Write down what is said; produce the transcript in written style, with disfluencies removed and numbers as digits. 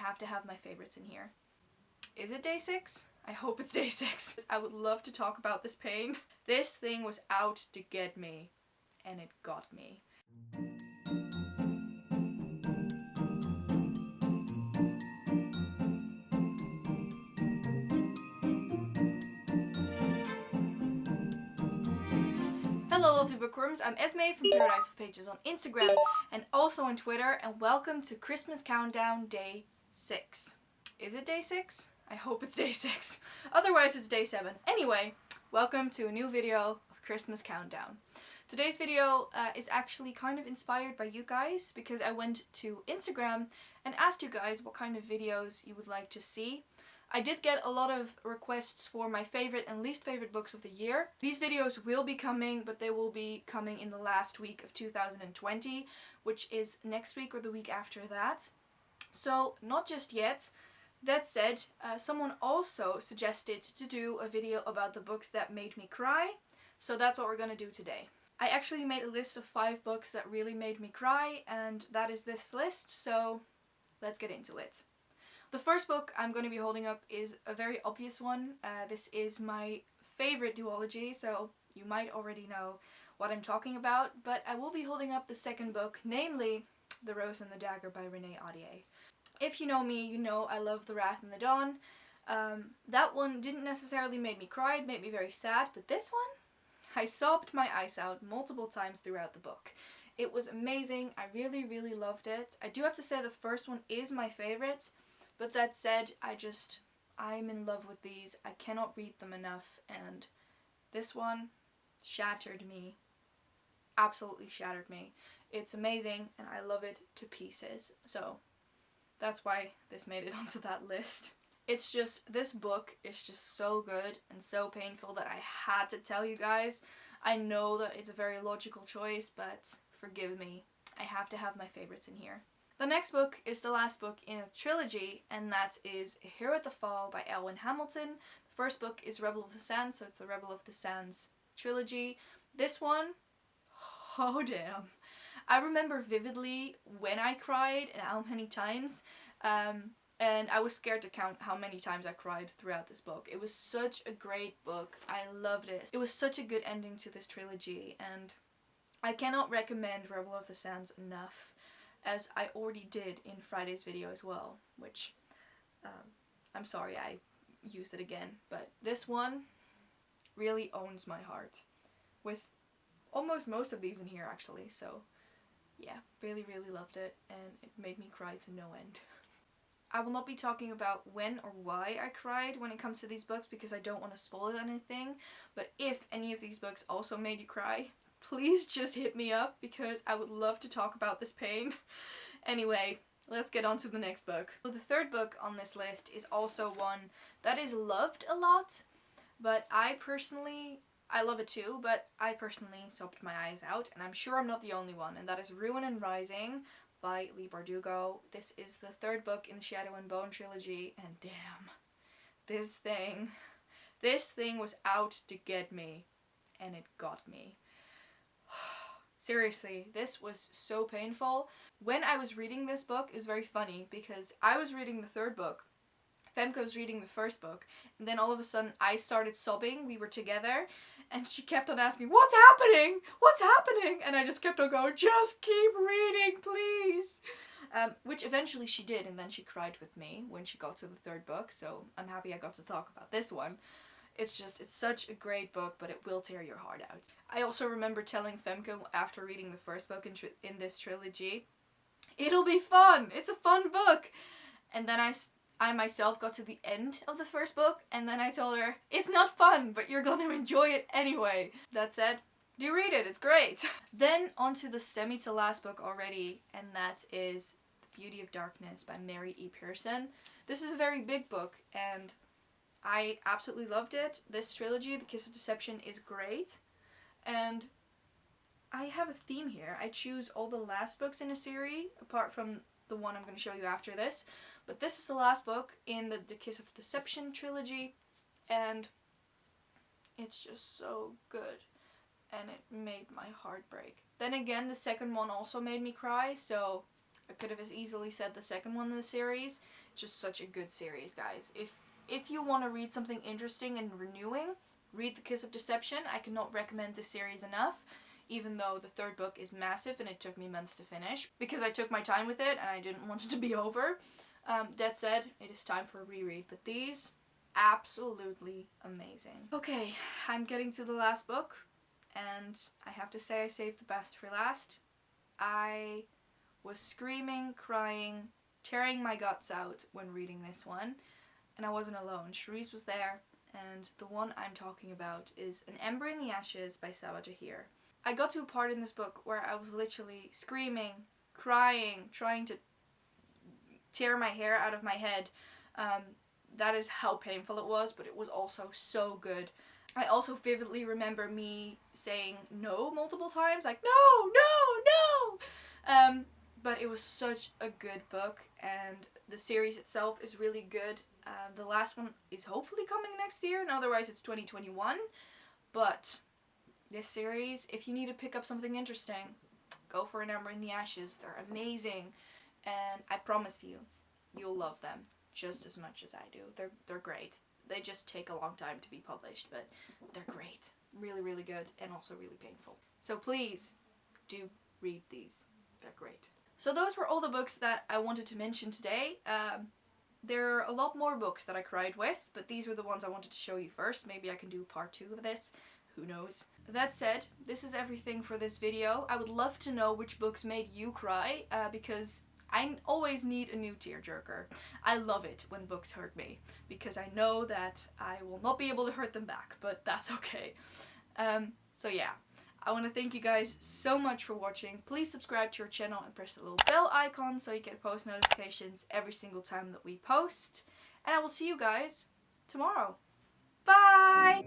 have to have my favorites in here. Is it day 6? I hope it's day 6. I would love to talk about this pain. This thing was out to get me, and it got me. Hello lovely bookworms, I'm Esmay from Paradise of Pages on Instagram and also on Twitter, and welcome to Christmas Countdown Day 6. Is it day 6? I hope it's day 6. Otherwise it's day 7. Anyway, welcome to a new video of Christmas Countdown. Today's video is actually kind of inspired by you guys because I went to Instagram and asked you guys what kind of videos you would like to see. I did get a lot of requests for my favorite and least favorite books of the year. These videos will be coming, but they will be coming in the last week of 2020, which is next week or the week after that. So, not just yet. That said, someone also suggested to do a video about the books that made me cry, so that's what we're gonna do today. I actually made a list of 5 books that really made me cry, and that is this list, so let's get into it. The first book I'm going to be holding up is a very obvious one. This is my favorite duology, so you might already know what I'm talking about, but I will be holding up the second book, namely The Rose and the Dagger by Renee Ahdieh. If you know me, you know I love The Wrath and the Dawn. That one didn't necessarily make me cry, it made me very sad, but this one, I sobbed my eyes out multiple times throughout the book. It was amazing, I really, really loved it. I do have to say the first one is my favorite. But that said, I'm in love with these. I cannot read them enough, and this one shattered me. Absolutely shattered me. It's amazing, and I love it to pieces. So, that's why this made it onto that list. It's just, this book is just so good and so painful that I had to tell you guys. I know that it's a very logical choice, but forgive me. I have to have my favorites in here. The next book is the last book in a trilogy, and that is A Hero at the Fall by Elwyn Hamilton. The first book is Rebel of the Sands, so it's the Rebel of the Sands trilogy. This one, oh damn. I remember vividly when I cried and how many times, and I was scared to count how many times I cried throughout this book. It was such a great book. I loved it. It was such a good ending to this trilogy, and I cannot recommend Rebel of the Sands enough, as I already did in Friday's video as well, which, I'm sorry I used it again, but this one really owns my heart, with almost most of these in here actually, so yeah, really, really loved it, and it made me cry to no end. I will not be talking about when or why I cried when it comes to these books because I don't want to spoil anything, but if any of these books also made you cry, please just hit me up because I would love to talk about this pain. Anyway, let's get on to the next book. So the third book on this list is also one that is loved a lot, but I love it too, but I personally sobbed my eyes out, and I'm sure I'm not the only one, and that is Ruin and Rising by Leigh Bardugo. This is the third book in the Shadow and Bone trilogy, and damn, this thing was out to get me, and it got me. Seriously, this was so painful. When I was reading this book, it was very funny because I was reading the third book, Femke was reading the first book, and then all of a sudden I started sobbing. We were together, and she kept on asking, "What's happening? What's happening?" And I just kept on going, "Just keep reading, please." Which eventually she did, and then she cried with me when she got to the third book, so I'm happy I got to talk about this one. It's such a great book, but it will tear your heart out. I also remember telling Femke after reading the first book in this trilogy, it'll be fun! It's a fun book! And then I myself got to the end of the first book, and then I told her, it's not fun, but you're gonna enjoy it anyway. That said, do read it, it's great! Then on to the semi-to-last book already, and that is The Beauty of Darkness by Mary E. Pearson. This is a very big book, and I absolutely loved it. This trilogy, The Kiss of Deception, is great, and I have a theme here. I choose all the last books in a series, apart from the one I'm going to show you after this, but this is the last book in the Kiss of Deception trilogy, and it's just so good, and it made my heart break. Then again, the second one also made me cry, so I could have as easily said the second one in the series. It's just such a good series, guys. If you want to read something interesting and renewing, read The Kiss of Deception. I cannot recommend this series enough, even though the third book is massive and it took me months to finish, because I took my time with it and I didn't want it to be over. That said, it is time for a reread, but these, absolutely amazing. Okay, I'm getting to the last book, and I have to say I saved the best for last. I was screaming, crying, tearing my guts out when reading this one, and I wasn't alone. Cherise was there, and the one I'm talking about is An Ember in the Ashes by Sabaa Tahir. I got to a part in this book where I was literally screaming, crying, trying to tear my hair out of my head. That is how painful it was, but it was also so good. I also vividly remember me saying no multiple times, like no, no, no! But it was such a good book, and the series itself is really good. The last one is hopefully coming next year, and otherwise it's 2021. But this series, if you need to pick up something interesting, go for An Ember in the Ashes. They're amazing, and I promise you, you'll love them just as much as I do. They're great. They just take a long time to be published, but they're great. Really, really good, and also really painful. So please, do read these. They're great. So those were all the books that I wanted to mention today. There are a lot more books that I cried with, but these were the ones I wanted to show you first. Maybe I can do part 2 of this. Who knows? That said, this is everything for this video. I would love to know which books made you cry, because I always need a new tearjerker. I love it when books hurt me, because I know that I will not be able to hurt them back, but that's okay. So yeah, I want to thank you guys so much for watching. Please subscribe to our channel and press the little bell icon so you get post notifications every single time that we post. And I will see you guys tomorrow. Bye!